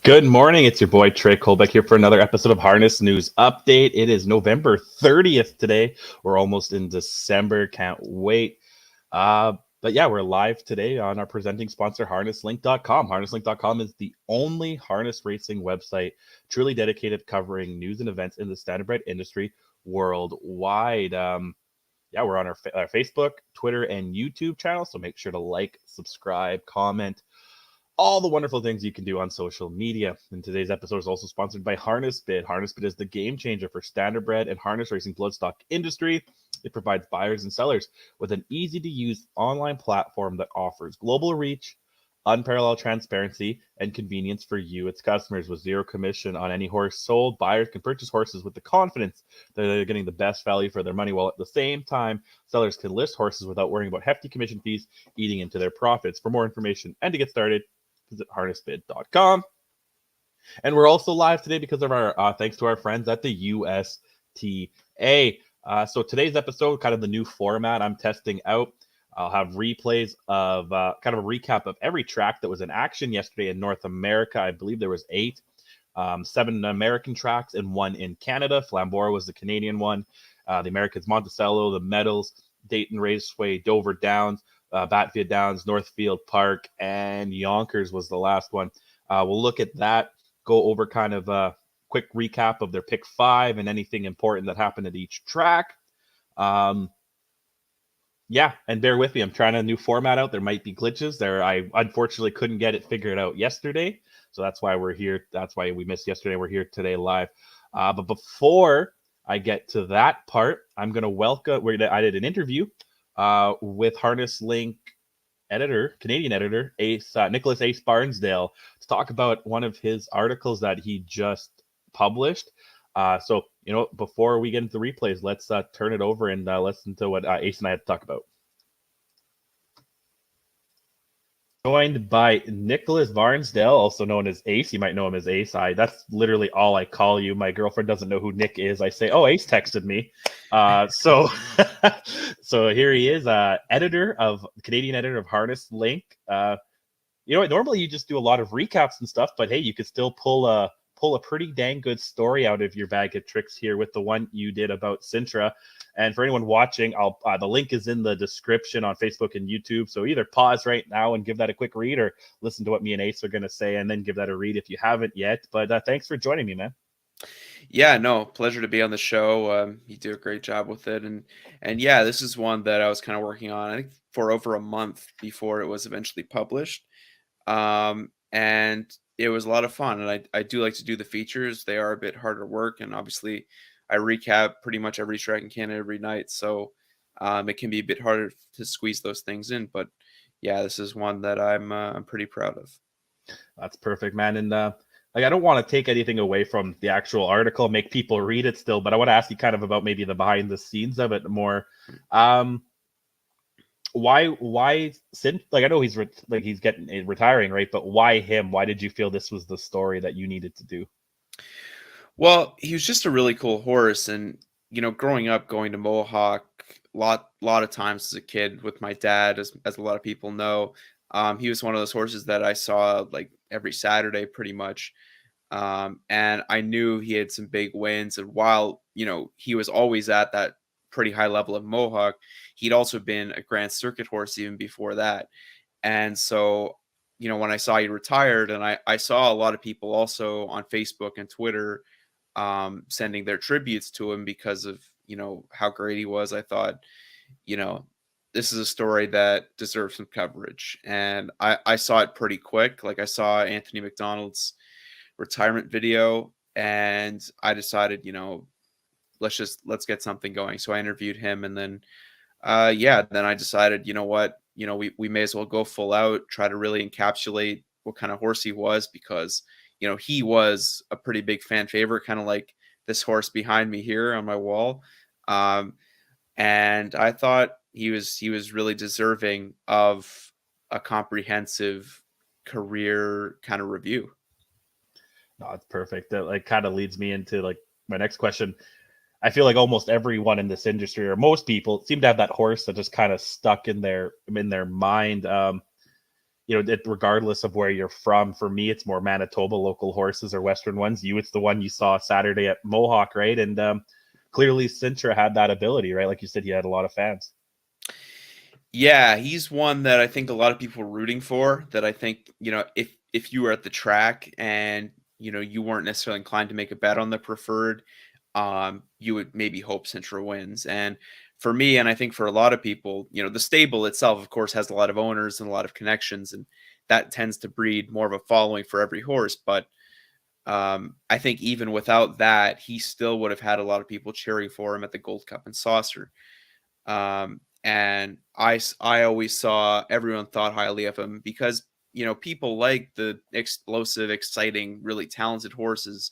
Good morning. It's your boy Trey Colbeck here for another episode of Harness News Update. It is November 30th today. We're almost in December. Can't wait. But yeah, we're live today on our presenting sponsor, harnesslink.com. Harnesslink.com is the only harness racing website truly dedicated covering news and events in the standardbred industry worldwide. We're on our Facebook, Twitter, and YouTube channel. So make sure to like, subscribe, comment, all the wonderful things you can do on social media. And today's episode is also sponsored by HarnessBid. HarnessBid is the game changer for standardbred and harness racing bloodstock industry. It provides buyers and sellers with an easy-to-use online platform that offers global reach, unparalleled transparency, and convenience for you, its customers. With zero commission on any horse sold, buyers can purchase horses with the confidence that they're getting the best value for their money, while at the same time, sellers can list horses without worrying about hefty commission fees eating into their profits. For more information and to get started, visit harnessbid.com. And we're also live today because of our thanks to our friends at the USTA. So today's episode, kind of the new format I'm testing out. I'll have replays of kind of a recap of every track that was in action yesterday in North America. I believe there was 8, 7 American tracks and 1 in Canada. Flamborough was the Canadian one. The Americans, Monticello, the Meadows, Dayton Raceway, Dover Downs, Batavia Downs, Northfield Park, and Yonkers was the last one. We'll look at that, go over kind of a quick recap of their pick 5 and anything important that happened at each track. And bear with me. I'm trying a new format out. There might be glitches there. I unfortunately couldn't get it figured out yesterday, so that's why we're here. That's why we missed yesterday. We're here today live. But before I get to that part, I'm going to welcome. I did an interview with Harness Link Canadian editor, Nicholas Ace Barnsdale, to talk about one of his articles that he just published. So, before we get into the replays, let's turn it over and listen to what Ace and I had to talk about. Joined by Nicholas Barnsdale, also known as Ace. You might know him as Ace. That's literally all I call you. My girlfriend doesn't know who Nick is. I say, "Oh, Ace texted me." So here he is, Canadian editor of Harness Link. Normally you just do a lot of recaps and stuff, but hey, you could still pull a pretty dang good story out of your bag of tricks here with the one you did about Sintra. And for anyone watching, the link is in the description on Facebook and YouTube. So either pause right now and give that a quick read, or listen to what me and Ace are going to say and then give that a read if you haven't yet. But thanks for joining me, man. Yeah, no, pleasure to be on the show. You do a great job with it, and yeah, this is one that I was kind of working on, I think, for over a month before it was eventually published. And it was a lot of fun, and I do like to do the features. They are a bit harder work, and obviously I recap pretty much every track in Canada every night, so it can be a bit harder to squeeze those things in. But yeah, this is one that I'm pretty proud of. That's perfect, man. And I don't want to take anything away from the actual article, make people read it still, but I want to ask you kind of about maybe the behind the scenes of it more. Why since, I know he's getting retiring, right? But why him? Why did you feel this was the story that you needed to do? Well, he was just a really cool horse, and growing up, going to Mohawk lot of times as a kid with my dad, as a lot of people know, he was one of those horses that I saw like every Saturday pretty much. And I knew he had some big wins, and while he was always at that pretty high level of Mohawk, he'd also been a Grand Circuit horse even before that. And so when I saw he retired, and I saw a lot of people also on Facebook and Twitter sending their tributes to him because of how great he was, I thought, this is a story that deserves some coverage. And I saw it pretty quick. Like, I saw Anthony McDonald's retirement video, and I decided, let's get something going. So I interviewed him, and then then I decided, we may as well go full out, try to really encapsulate what kind of horse he was, because he was a pretty big fan favorite, kind of like this horse behind me here on my wall. And I thought he was really deserving of a comprehensive career kind of review. No, it's perfect. That like kind of leads me into like my next question. I feel like almost everyone in this industry, or most people, seem to have that horse that just kind of stuck in their mind. Regardless of where you're from. For me, it's more Manitoba local horses or Western ones. It's the one you saw Saturday at Mohawk, right? And clearly, Sintra had that ability, right? Like you said, he had a lot of fans. Yeah, he's one that I think a lot of people were rooting for. That I think, if you were at the track and you weren't necessarily inclined to make a bet on the preferred, you would maybe hope Sintra wins. And for me, and I think for a lot of people, the stable itself, of course, has a lot of owners and a lot of connections, and that tends to breed more of a following for every horse. But I think even without that, he still would have had a lot of people cheering for him at the Gold Cup and Saucer. And I always saw everyone thought highly of him because people like the explosive, exciting, really talented horses,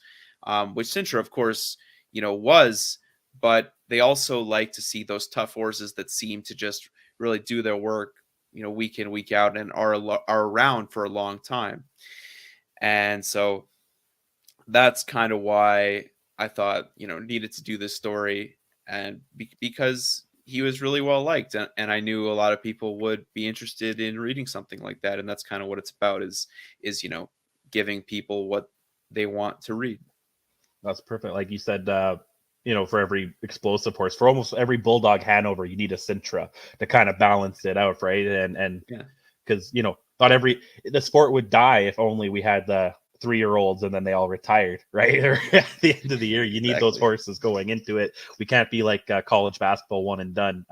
which Sintra, of course, was, but they also like to see those tough horses that seem to just really do their work, week in, week out, and are around for a long time. And so that's kind of why I thought, needed to do this story, and because he was really well liked, and I knew a lot of people would be interested in reading something like that, and that's kind of what it's about is giving people what they want to read. That's perfect. Like you said, for every explosive horse, for almost every Bulldog Hanover, you need a Sintra to kind of balance it out, right? And Yeah, because not the sport would die if only we had the 3-year-olds and then they all retired, right? Or at the end of the year, you need those exactly. horses going into it. We can't be like college basketball, one and done.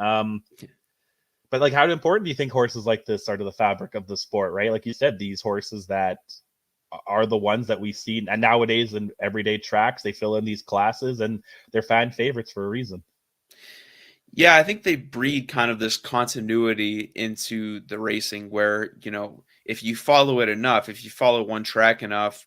But like, how important do you think horses like this are to the fabric of the sport, right? Like you said, these horses that are the ones that we see, and nowadays in everyday tracks, they fill in these classes and they're fan favorites for a reason. Yeah, I think they breed kind of this continuity into the racing where, if you follow it enough, if you follow one track enough,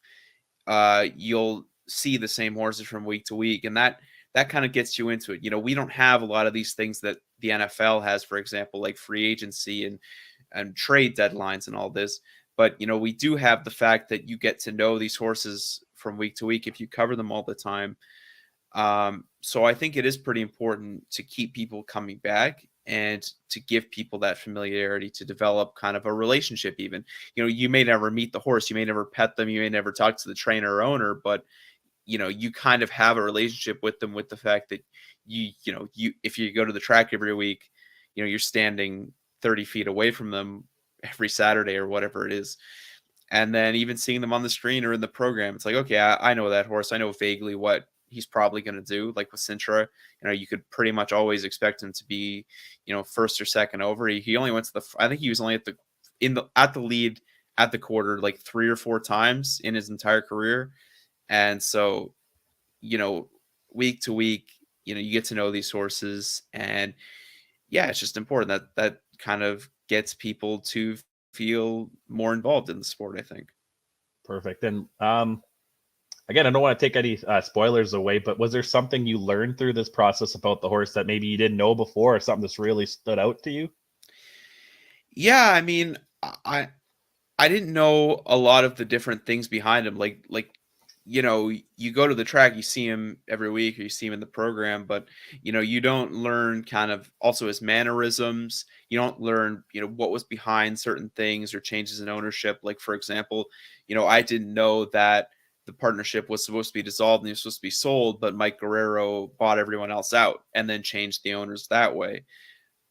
you'll see the same horses from week to week, and that kind of gets you into it. We don't have a lot of these things that the NFL has, for example, like free agency and trade deadlines and all this. But we do have the fact that you get to know these horses from week to week if you cover them all the time. So I think it is pretty important to keep people coming back and to give people that familiarity, to develop kind of a relationship. Even you may never meet the horse, you may never pet them, you may never talk to the trainer or owner, but you kind of have a relationship with them, with the fact that you if you go to the track every week, you're standing 30 feet away from them every Saturday or whatever it is. And then even seeing them on the screen or in the program, it's like, okay, I know that horse. I know vaguely what he's probably going to do. Like with Sintra, you could pretty much always expect him to be, first or second over. He only went to I think he was only at the lead at the quarter like 3 or 4 times in his entire career. And so, you know, week to week, you get to know these horses, and yeah, it's just important that kind of gets people to feel more involved in the sport, I think. Perfect. And again, I don't want to take any spoilers away, but was there something you learned through this process about the horse that maybe you didn't know before, or something that's really stood out to you? Yeah, I mean, I didn't know a lot of the different things behind him. Like you go to the track, you see him every week, or you see him in the program, but you don't learn kind of also his mannerisms. You don't learn what was behind certain things or changes in ownership. Like for example, I didn't know that the partnership was supposed to be dissolved and he was supposed to be sold, but Mike Guerrero bought everyone else out and then changed the owners that way.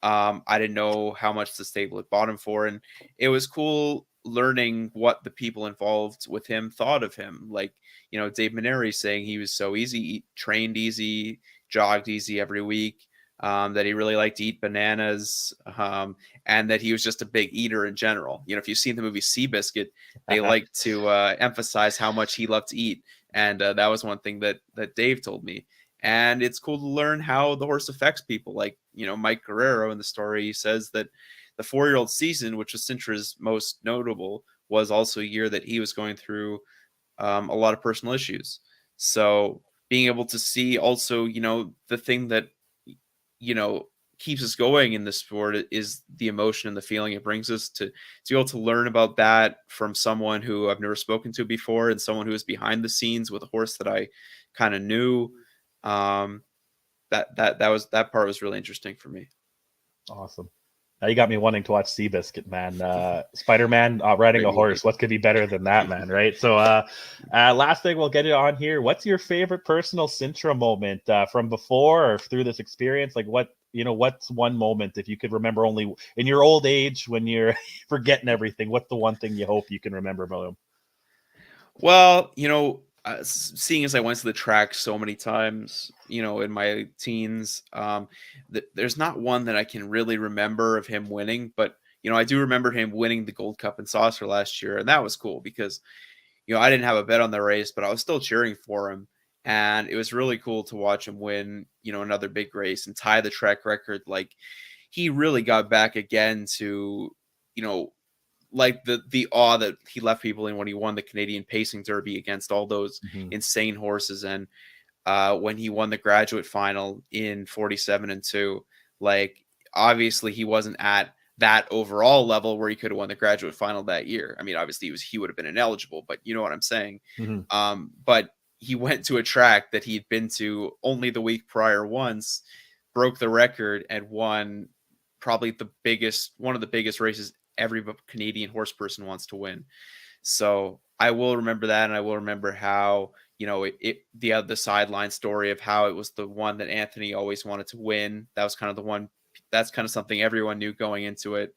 I didn't know how much the stable had bought him for, and it was cool learning what the people involved with him thought of him. Like, Dave Maneri saying he was so easy, trained easy, jogged easy every week, that he really liked to eat bananas, and that he was just a big eater in general. If you've seen the movie Seabiscuit, they like to emphasize how much he loved to eat, and that was one thing that Dave told me. And it's cool to learn how the horse affects people. Like, Mike Guerrero in the story, he says that the 4-year-old season, which was Sintra's most notable, was also a year that he was going through a lot of personal issues. So being able to see also, the thing that, you know, keeps us going in this sport is the emotion and the feeling it brings us to be able to learn about that from someone who I've never spoken to before and someone who was behind the scenes with a horse that I kind of knew. That part was really interesting for me. Awesome. Now you got me wanting to watch Seabiscuit, man. Spider-Man riding a horse. What could be better than that, man? Right. So, last thing we'll get it on here. What's your favorite personal Sintra moment from before or through this experience? Like, what's one moment if you could remember only in your old age when you're forgetting everything? What's the one thing you hope you can remember about him? Well, seeing as I went to the track so many times, in my teens, there's not one that I can really remember of him winning, but I do remember him winning the Gold Cup and Saucer last year, and that was cool because I didn't have a bet on the race, but I was still cheering for him, and it was really cool to watch him win, another big race and tie the track record. Like he really got back again to, like the awe that he left people in when he won the Canadian Pacing Derby against all those insane horses, and when he won the graduate final in 47-2. Like obviously he wasn't at that overall level where he could have won the graduate final that year. I mean, obviously he would have been ineligible, but you know what I'm saying. But he went to a track that he'd been to only the week prior once, broke the record, and won probably one of the biggest races every Canadian horse person wants to win. So I will remember that, and I will remember how the sideline story of how it was the one that Anthony always wanted to win. That was kind of the one. That's kind of something everyone knew going into it.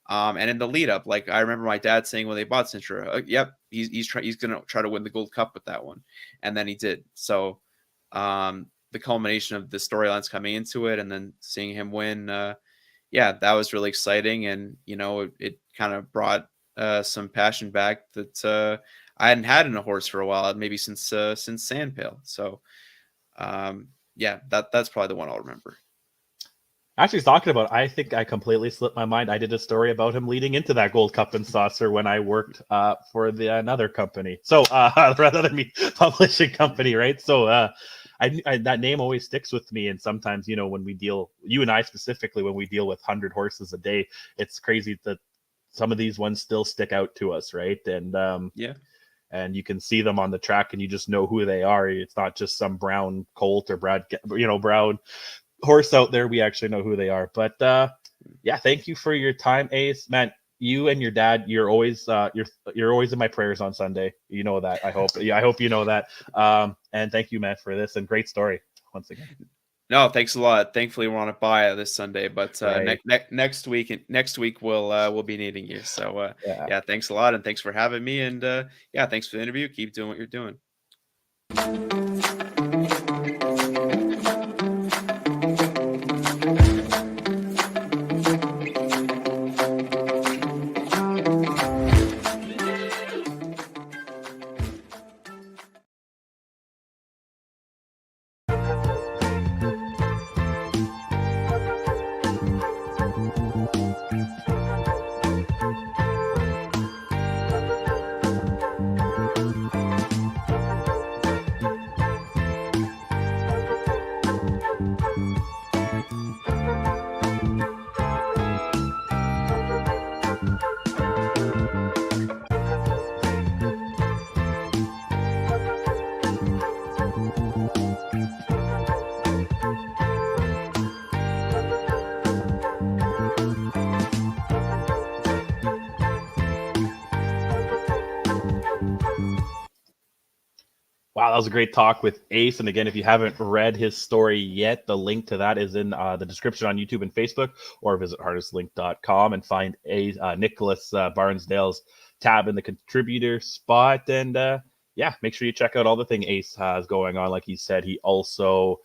And in the lead up, like I remember my dad saying when they bought Sintra, "Yep, he's going to try to win the Gold Cup with that one," and then he did. So the culmination of the storylines coming into it, and then seeing him win. Yeah, that was really exciting, and it kind of brought some passion back that I hadn't had in a horse for a while, maybe since Sandpail. So, yeah, that's probably the one I'll remember. Actually, talking about, I think I completely slipped my mind. I did a story about him leading into that Gold Cup and Saucer when I worked for another company. So, another publishing company, right? So, I that name always sticks with me, and sometimes when we deal, you and I specifically, when we deal with 100 horses a day, it's crazy that some of these ones still stick out to us, right? And yeah, and you can see them on the track, and you just know who they are. It's not just some brown colt or brown horse out there. We actually know who they are. But yeah, thank you for your time, Ace. Man, you and your dad, you're always you're always in my prayers on Sunday. You know that. I hope. Yeah, I hope you know that. And thank you, man, for this, and great story once again. No, thanks a lot. Thankfully, we're on a bye this Sunday, but Right. next week we'll be needing you. So yeah, thanks a lot, and thanks for having me, and yeah, thanks for the interview. Keep doing what you're doing. Wow, that was a great talk with Ace. And again, if you haven't read his story yet, the link to that is in the description on YouTube and Facebook, or visit harnesslink.com and find Nicholas Barnsdale's tab in the contributor spot. And yeah, make sure you check out all the thing Ace has going on. Like he said, he also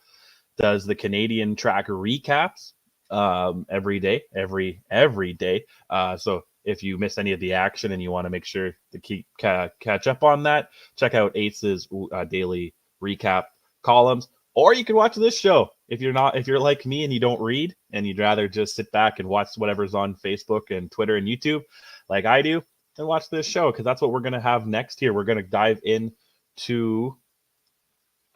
does the Canadian track recaps every day, every day. So if you miss any of the action and you want to make sure to keep catch up on that, check out Ace's daily recap columns, or you can watch this show if you're like me and you don't read and you'd rather just sit back and watch whatever's on Facebook and Twitter and YouTube like I do, and watch this show, because that's what we're going to have next here. We're going to dive into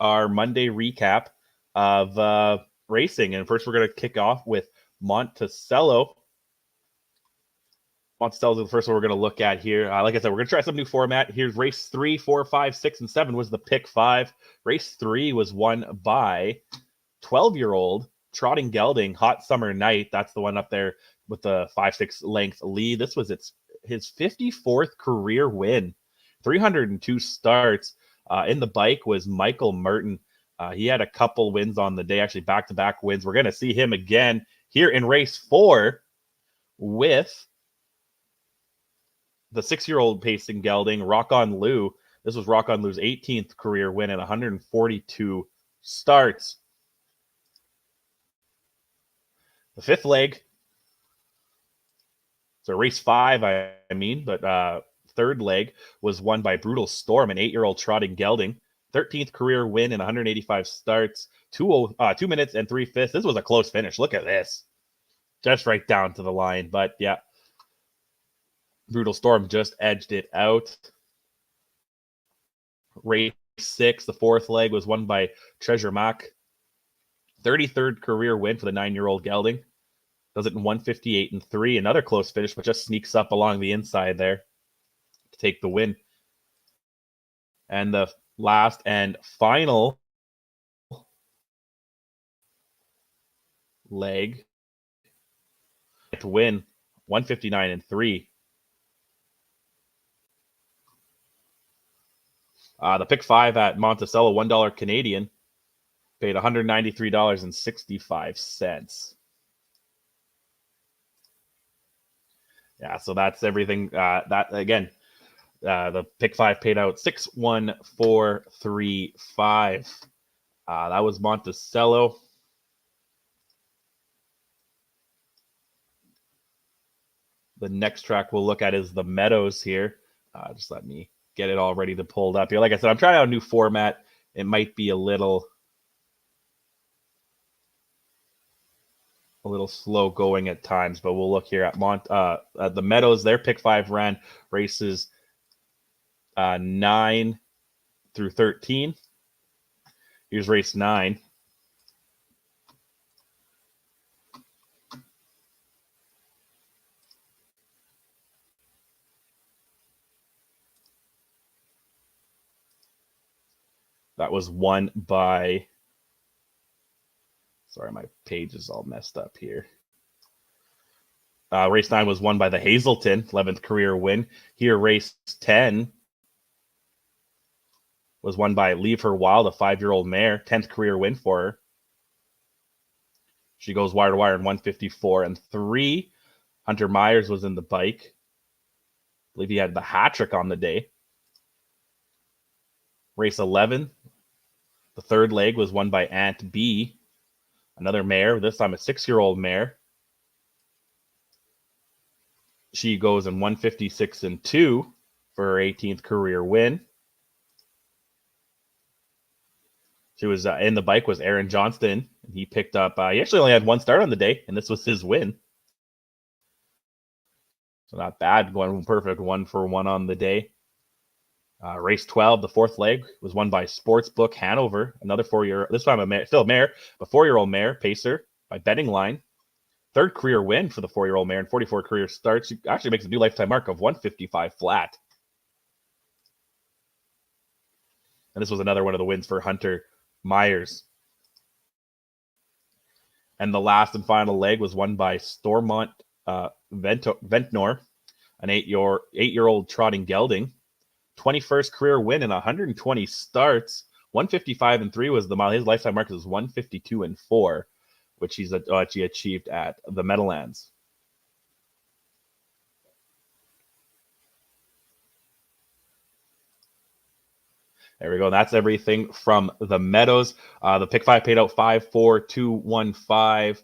our Monday recap of racing, and first we're going to kick off with Monticello. Monticello is the first one we're going to look at here. Like I said, we're going to try some new format. Here's race 3, 4, 5, 6, and 7 was the pick 5. Race 3 was won by 12-year-old Trotting Gelding, Hot Summer Night. That's the one up there with the 5-6 length lead. This was his 54th career win, 302 starts. In the bike was Michael Merton. He had a couple wins on the day, actually back-to-back wins. We're going to see him again here in race 4 with the 6-year-old pacing gelding, Rock On Lou. This was Rock On Lou's 18th career win at 142 starts. The 5th leg, so race 5, but 3rd leg was won by Brutal Storm, an 8-year-old trotting gelding. 13th career win in 185 starts, 2 minutes and 3/5. This was a close finish. Look at this. Just right down to the line. But yeah, Brutal Storm just edged it out. Race 6, the 4th leg was won by Treasure Mac. 33rd career win for the 9-year-old gelding. Does it in 158 and 3. Another close finish, but just sneaks up along the inside there to take the win. And the last and final leg to win 159 and 3. The pick 5 at Monticello, $1 Canadian, paid $193.65. Yeah, so that's everything. That again, the pick 5 paid out 61435. That was Monticello. The next track we'll look at is the Meadows here. Just let me get it all ready to pull up here. Like I said, I'm trying out a new format. It might be a little slow going at times, but we'll look here at the Meadows. Their pick 5 ran races 9 through 13. Here's race 9. That was won by, sorry, my page is all messed up here. Race 9 was won by the Hazelton, 11th career win. Here, race 10 was won by Leave Her Wild, a 5-year-old mare, 10th career win for her. She goes wire to wire in 154 and 3. Hunter Myers was in the bike. I believe he had the hat trick on the day. Race 11, the 3rd leg was won by Aunt B, another mare, this time a 6-year-old mare. She goes in 156 and 2 for her 18th career win. She was in the bike was Aaron Johnston. He picked up, he actually only had 1 start on the day, and this was his win. So not bad, going perfect 1-for-1 on the day. Race 12, the 4th leg, was won by Sportsbook Hanover, another 4-year, this time still a mare, but 4-year-old mare, Pacer, by Betting Line. 3rd career win for the 4-year-old mare and 44 career starts. She actually makes a new lifetime mark of 155 flat. And this was another one of the wins for Hunter Myers. And the last and final leg was won by Stormont Ventnor, an 8-year-old trotting gelding. 21st career win in 120 starts. 155 and 3 was his lifetime mark was 152 and 4, which he achieved at the Meadowlands. There we go. That's everything from the Meadows. The pick 5 paid out 54215.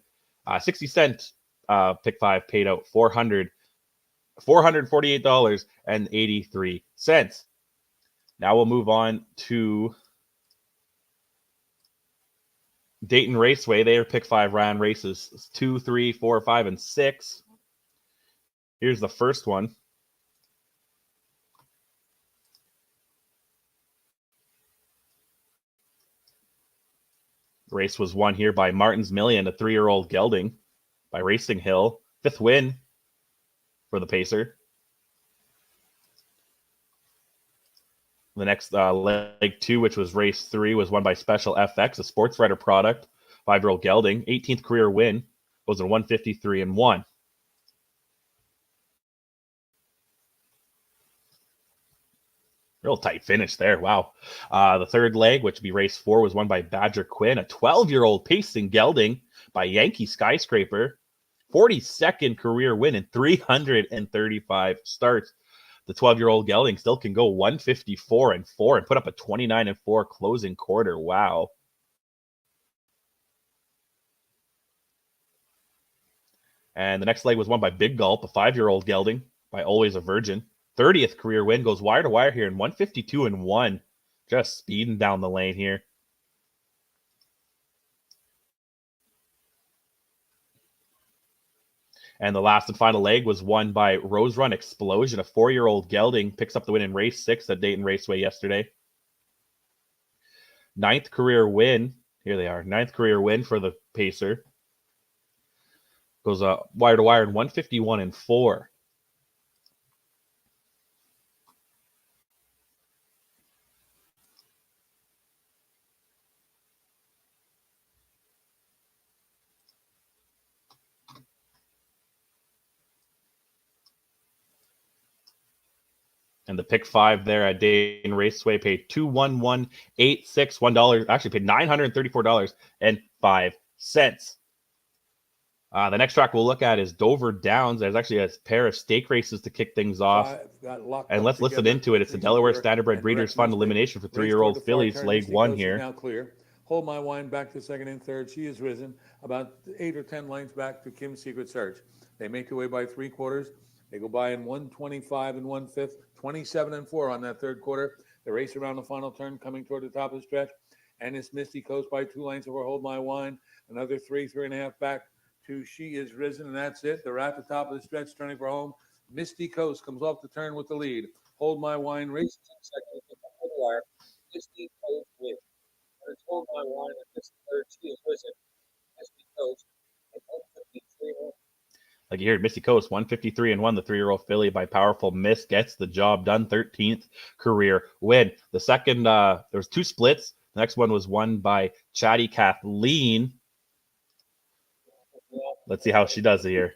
60-cent pick 5 paid out $448.83. Now we'll move on to Dayton Raceway. Their pick 5 ran races 2, 3, 4, 5, and 6. Here's the first one. The race was won here by Martin's Million, a 3-year-old gelding, by Racing Hill. 5th win for the Pacer. The next leg 2, which was race 3, was won by Special FX, a sports writer product. 5-year-old gelding, 18th career win, goes in 153-1. Real tight finish there. Wow. The third leg, which would be race 4, was won by Badger Quinn, a 12-year-old pacing gelding by Yankee Skyscraper. 42nd career win in 335 starts. The 12-year-old gelding still can go 154-4 and put up a 29-4 closing quarter. Wow. And the next leg was won by Big Gulp, a 5-year-old gelding by Always a Virgin. 30th career win, goes wire to wire here in 152-1. Just speeding down the lane here. And the last and final leg was won by Rose Run Explosion, a 4-year-old gelding, picks up the win in race 6 at Dayton Raceway yesterday. 9th career win. Here they are. 9th career win for the Pacer. Goes wire to wire in 151-4. And the pick 5 there at Dayton Raceway paid $211,861. $1 actually paid $934.05. The next track we'll look at is Dover Downs. There's actually a pair of stake races to kick things off. And let's listen into it. It's the Delaware Standardbred Breeders' Fund elimination for 3-year-old fillies, leg 1 here. Now clear. Hold My Wine back to second and third. She has risen about 8 or 10 lengths back to Kim's Secret Search. They make their way by 3/4. They go by in 125 and 1/5, 27-4 on that third quarter. They race around the final turn, coming toward the top of the stretch. And it's Misty Coast by 2 lengths over Hold My Wine. Another 3.5 back to She Is Risen, and that's it. They're at the top of the stretch, turning for home. Misty Coast comes off the turn with the lead. Hold My Wine races in second with the wire. Misty Coast wins. And it's Hold My Wine and this third. She Is Risen. Misty Coast at 153. Like you heard, Misty Coast, 153-1, the 3-year-old filly by Powerful Miss gets the job done. 13th career win. The second, there was 2 splits. The next one was won by Chatty Kathleen. Let's see how she does it here.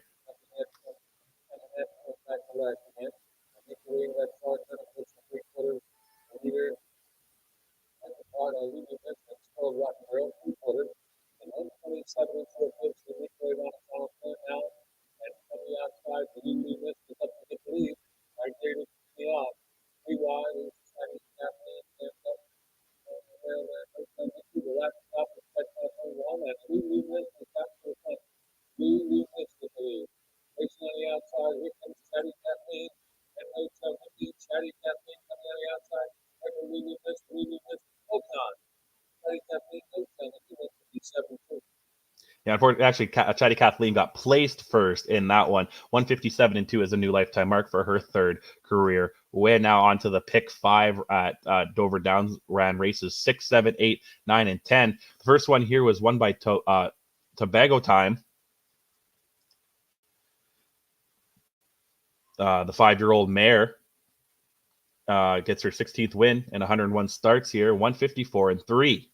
Yeah, unfortunately, actually, Chatty Kathleen got placed first in that one. 157-2 is a new lifetime mark for her 3rd career win. Now on to the pick 5 at Dover Downs. Ran races 6, 7, 8, 9, and 10. The first one here was won by Tobago Time. The 5-year-old mare gets her 16th win and 101 starts here. 154-3.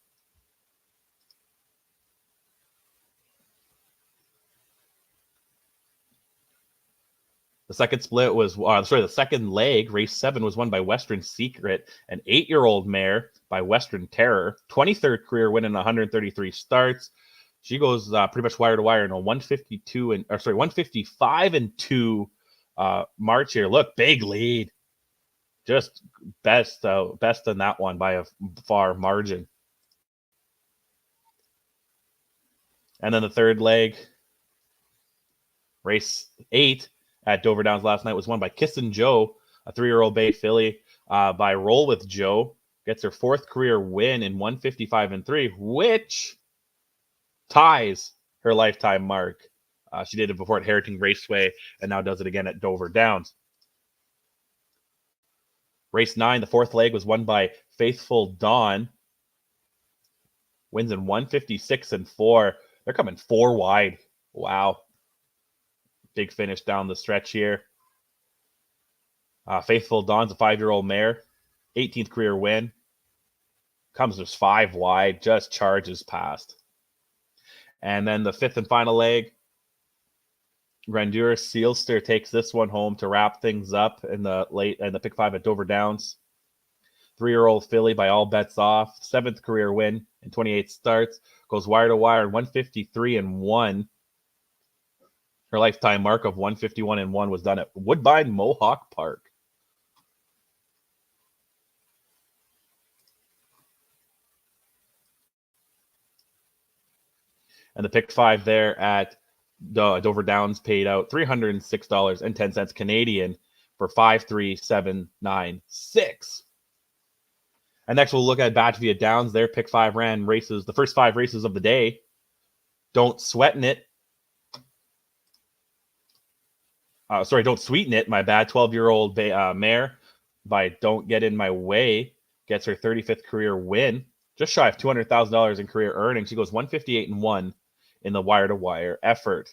The second split was, the second leg, race 7, was won by Western Secret, an 8-year-old mare by Western Terror. 23rd career win in 133 starts. She goes pretty much wire to wire in a 155-2 March here. Look, big lead. Just best in that one by a far margin. And then the third leg, race 8 at Dover Downs last night, was won by Kissin' Joe, a 3-year-old bay filly by Roll With Joe. Gets her 4th career win in 155-3, which ties her lifetime mark. She did it before at Heritage Raceway and now does it again at Dover Downs. Race 9, the 4th leg, was won by Faithful Dawn. Wins in 156-4. They're coming 4 wide. Wow. big finish down the stretch here. Faithful Dawn's a 5-year-old mare, 18th career win. Comes just 5 wide, just charges past. And then the 5th and final leg, Grandeur Sealster takes this one home to wrap things up in the pick 5 at Dover Downs. 3-year-old filly by all bets off, 7th career win in 28 starts, goes wire to wire, 153-1. Her lifetime mark of 151-1 was done at Woodbine Mohawk Park. And the pick 5 there at Dover Downs paid out $306.10 Canadian for 53796. And next we'll look at Batavia Downs. Their pick 5 ran races, the first 5 races of the day. Don't Sweeten It. Don't Sweeten It, my bad. 12-year-old mare by Don't Get In My Way gets her 35th career win. Just shy of $200,000 in career earnings. She goes 158-1 in the wire-to-wire effort.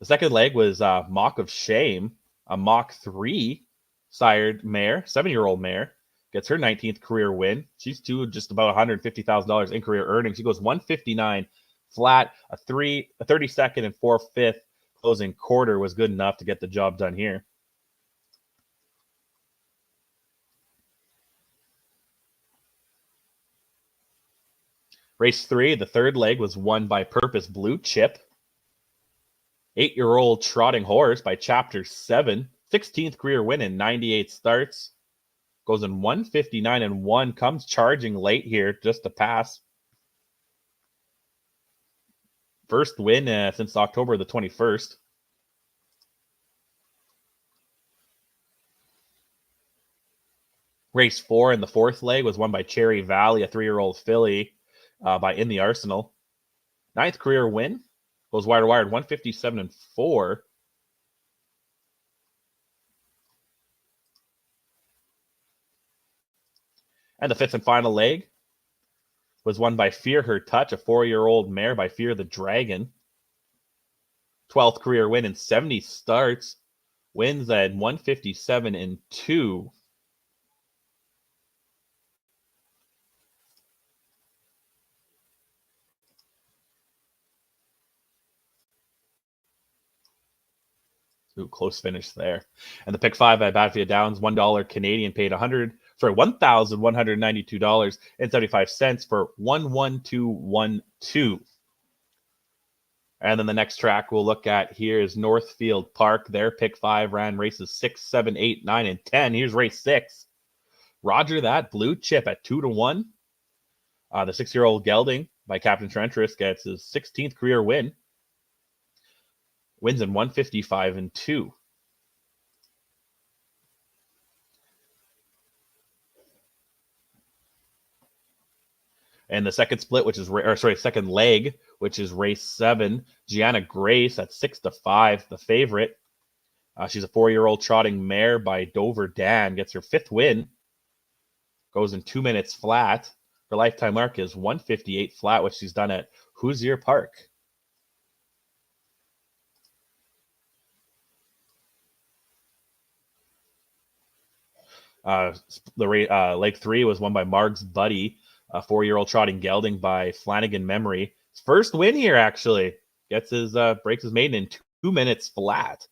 The second leg was Mock of Shame, a Mach 3 sired mare, 7-year-old mare, gets her 19th career win. She's due just about $150,000 in career earnings. She goes 159 flat. A 32nd and 4/5 closing quarter was good enough to get the job done here. Race 3, the third leg, was won by Purpose Blue Chip. 8-year-old trotting horse by Chapter 7. 16th career win in 98 starts. Goes in 159-1. Comes charging late here just to pass. First win since October the 21st. Race 4 in the fourth leg was won by Cherry Valley, a 3-year-old filly by In the Arsenal. 9th career win. Goes wire to wire 157-4. And the 5th and final leg was won by Fear Her Touch, a 4-year-old mare by Fear the Dragon. 12th career win in 70 starts. Wins at 157-2. Ooh, close finish there. And the pick 5 at Batavia Downs, $1 Canadian paid $1,192.75 for 11212. And then the next track we'll look at here is Northfield Park. Their pick 5 ran races 6, 7, 8, 9, and 10. Here's race 6. Roger that, Blue Chip at 2-1. The 6-year-old Gelding by Captain Trentress gets his 16th career win. Wins in 155-2. And the second split, second leg, which is race 7, Gianna Grace at 6-5, the favorite. She's a 4-year-old trotting mare by Dover Dan, gets her 5th win. Goes in 2 minutes flat. Her lifetime mark is 158 flat, which she's done at Hoosier Park. Leg 3 was won by Marg's Buddy, a 4-year-old trotting gelding by Flanagan Memory. His first win here, actually. Gets his breaks his maiden in 2 minutes flat.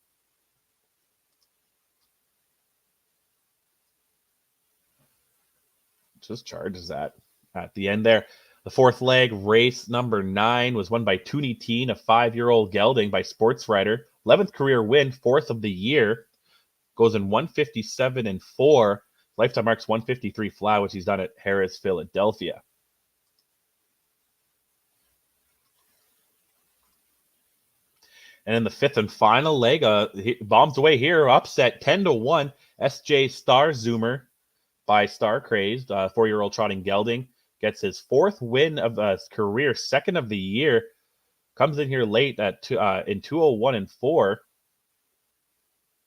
Just charges that at the end there. The fourth leg, race number 9, was won by Toonie Teen, a 5-year-old gelding by Sports Writer. 11th career win, 4th of the year. Goes in 157-4. Lifetime marks 153 flat, which he's done at Harris, Philadelphia. And in the 5th and final leg, he bombs away here, upset 10-1. SJ Star Zoomer by Star Crazed, 4-year-old trotting gelding, gets his 4th win of his career, 2nd of the year. Comes in here late at in 201-4.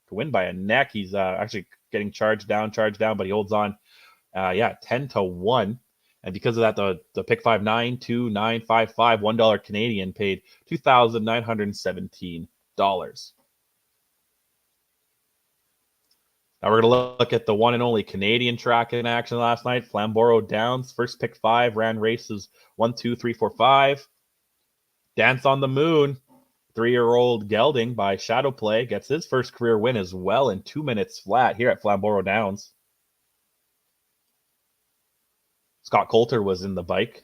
To win by a neck. He's actually getting charged down, but he holds on. 10-1. And because of that, the pick 5 92955 $1 Canadian paid $2,917. Now we're going to look at the one and only Canadian track in action last night. Flamborough Downs, first pick 5, ran races 1, 2, 3, 4, 5. Dance on the Moon, 3-year-old gelding by Shadow Play, gets his first career win as well in 2 minutes flat here at Flamborough Downs. Scott Coulter was in the bike.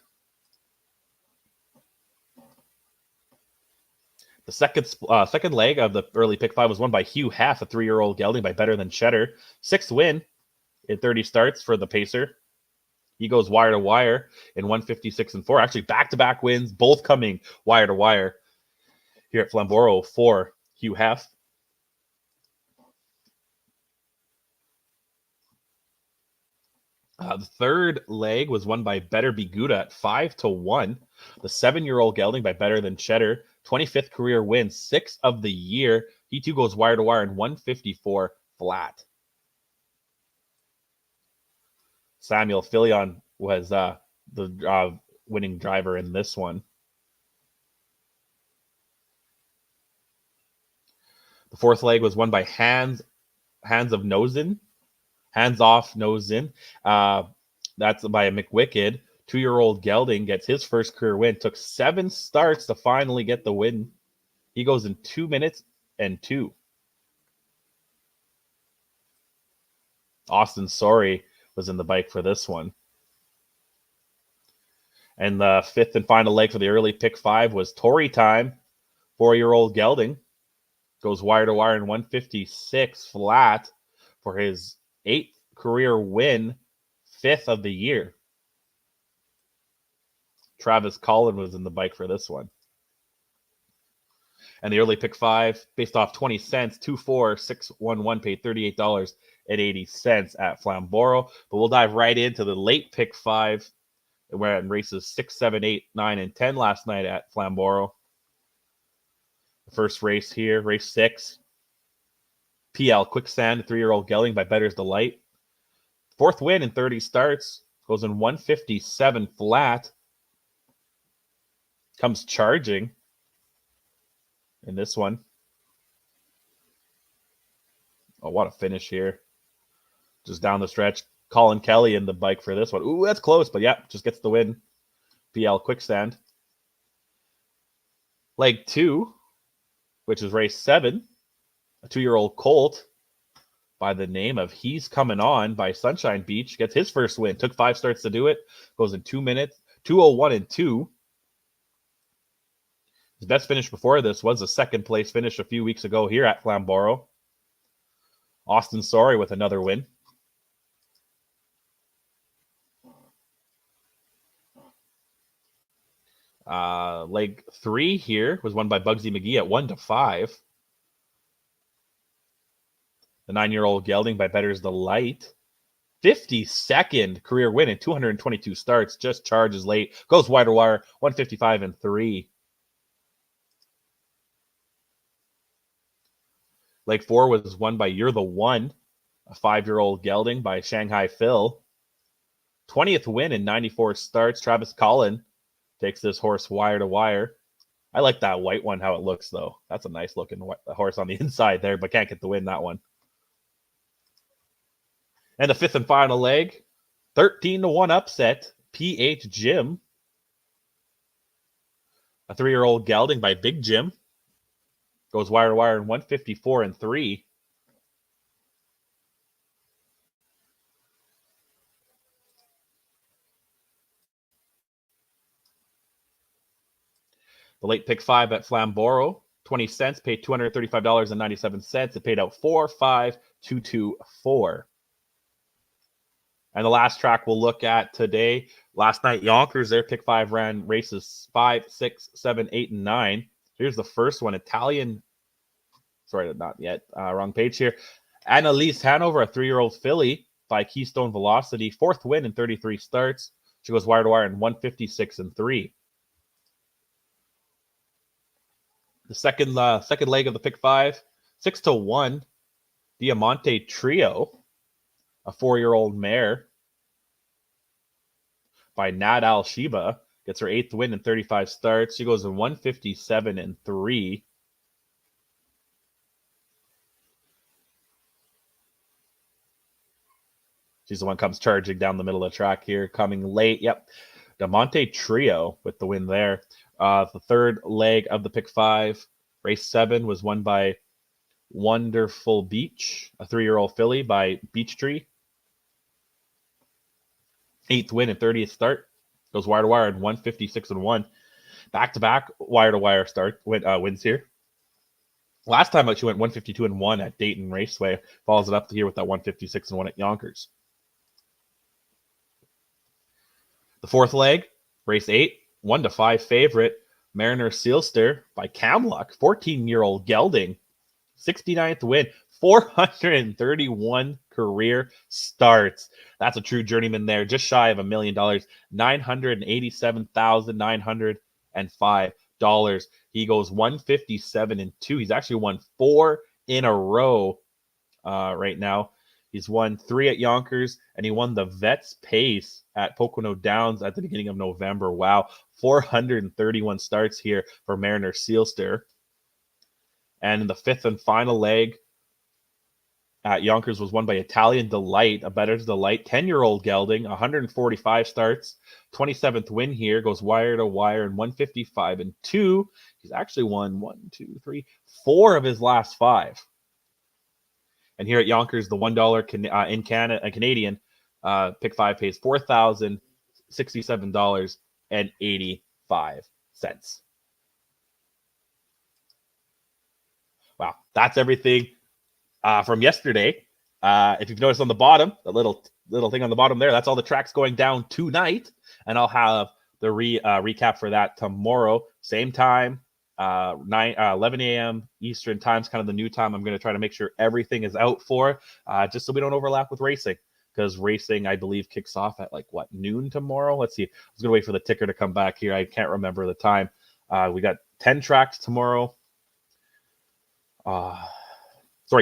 The second leg of the early pick 5 was won by Hugh Half, a 3-year-old gelding by Better Than Cheddar. 6th win in 30 starts for the Pacer. He goes wire to wire in 156 and 4. Actually, back-to-back wins, both coming wire to wire here at Flamborough for Hugh Half. The third leg was won by Better Be Gouda at 5-1. The 7-year-old gelding by Better Than Cheddar. 25th career win, 6th of the year. He too goes wire to wire in 154 flat. Samuel Filion was the winning driver in this one. The fourth leg was won by Hands of Nosin. Hands Off Nosin. That's by a McWicked. 2-year-old gelding gets his first career win. Took 7 starts to finally get the win. He goes in 2 minutes and 2. Austin Sorry was in the bike for this one. And the fifth and final leg for the early pick 5 was Tory Time. 4-year-old gelding goes wire to wire in 156 flat for his 8th career win, 5th of the year. Travis Collin was in the bike for this one. And the early pick 5, based off 20 cents, 24611 paid $38.80 at Flamborough. But we'll dive right into the late pick 5. We're in races 6, 7, 8, 9, and 10 last night at Flamborough. The first race here, race 6. PL Quicksand, 3-year-old gelding by Better's Delight. 4th win in 30 starts. Goes in 157 flat. Comes charging in this one. Oh, what a finish here. Just down the stretch. Colin Kelly in the bike for this one. Ooh, that's close, but yeah, just gets the win. PL Quicksand. Leg 2, which is race 7. A 2-year-old colt by the name of He's Coming On by Sunshine Beach gets his first win. Took 5 starts to do it. Goes in 2 minutes. 2:01 and 2. His best finish before this was a second place finish a few weeks ago here at Flamborough. Austin Sorry with another win. Leg 3 here was won by Bugsy McGee at 1-5. The 9-year-old gelding by Better's Delight. 52nd career win in 222 starts. Just charges late. Goes wide to wire. 155 and 3. Leg 4 was won by You're the One, a 5-year-old gelding by Shanghai Phil. 20th win in 94 starts. Travis Collin takes this horse wire to wire. I like that white one, how it looks, though. That's a nice looking horse on the inside there, but can't get the win, that one. And the 5th and final leg, 13-1 upset, PH Jim. A 3-year-old gelding by Big Jim. Goes wire to wire in 154 and 3. The late pick 5 at Flamborough, 20 cents, paid $235.97. It paid out 45224. And the last track we'll look at today, last night, Yonkers, their pick 5 ran races 5, 6, 7, 8, and 9. Here's the first one, Italian. Sorry, not yet. Wrong page here. Annalise Hanover, a 3-year-old filly by Keystone Velocity. 4th win in 33 starts. She goes wire to wire in 156 and 3. The second leg of the pick 5, 6-1. Diamante Trio, a 4-year-old mare by Nadal Sheba. Gets her 8th win in 35 starts. She goes in 157-3. She's the one comes charging down the middle of the track here, coming late. Yep. DeMonte Trio with the win there. The third leg of the pick 5. Race 7 was won by Wonderful Beach, a 3-year-old filly by Beach Tree. 8th win and 30th start. Goes wire to wire at 156-1. Back-to-back wire-to-wire wins here. Last time she went 152-1 at Dayton Raceway. Follows it up here with that 156-1 at Yonkers. The fourth leg, race 8, 1-5 favorite, Mariner Sealster by Camluck, 14-year-old gelding, 69th win, 431 career starts. That's a true journeyman there, just shy of $1 million, $987,905. He goes 157-2. He's actually won 4 in a row right now. He's won 3 at Yonkers, and he won the Vets Pace at Pocono Downs at the beginning of November. Wow, 431 starts here for Mariner Sealster. And in the 5th and final leg at Yonkers was won by Italian Delight, a Better Delight, 10-year-old gelding, 145 starts, 27th win here, goes wire to wire in 155-2. He's actually won 4 of his last 5. And here at Yonkers, the $1 in Canada, Canadian pick 5 pays $4,067.85. Wow, that's everything from yesterday. If you've noticed on the bottom, the little thing on the bottom there, that's all the tracks going down tonight, and I'll have the recap for that tomorrow, same time. 11 a.m. Eastern time is kind of the new time. I'm going to try to make sure everything is out for, just so we don't overlap with racing, because racing, I believe, kicks off at noon tomorrow. Let's see. I was going to wait for the ticker to come back here. I can't remember the time. We got 10 tracks tomorrow.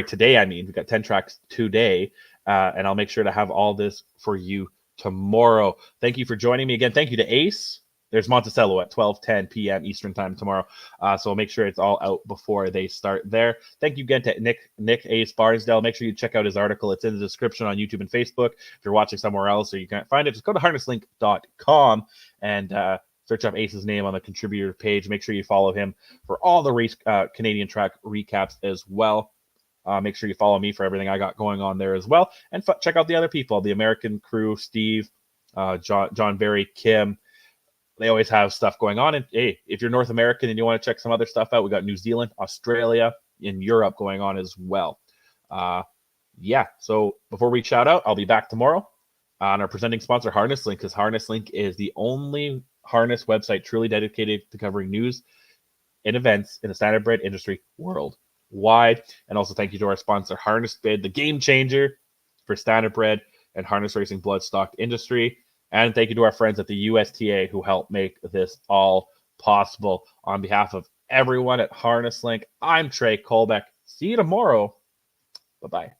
Today, I mean. We got 10 tracks today, and I'll make sure to have all this for you tomorrow. Thank you for joining me again. Thank you to Ace. There's Monticello at 12:10 p.m. Eastern time tomorrow. So I'll make sure it's all out before they start there. Thank you again to Nick Ace Barnsdale. Make sure you check out his article. It's in the description on YouTube and Facebook. If you're watching somewhere else or you can't find it, just go to harnesslink.com and search up Ace's name on the contributor page. Make sure you follow him for all the race Canadian track recaps as well. Make sure you follow me for everything I got going on there as well. And check out the other people, the American crew, Steve, John Barry, Kim. They always have stuff going on. And hey, if you're North American and you want to check some other stuff out, we got New Zealand, Australia, and Europe going on as well. So before we shout out, I'll be back tomorrow on our presenting sponsor, Harness Link, because Harness Link is the only harness website truly dedicated to covering news and events in the standardbred industry worldwide. And also thank you to our sponsor, Harness Bid, the game changer for standardbred and harness racing bloodstock industry. And thank you to our friends at the USTA who helped make this all possible. On behalf of everyone at Harness Link, I'm Trey Colbeck. See you tomorrow. Bye-bye.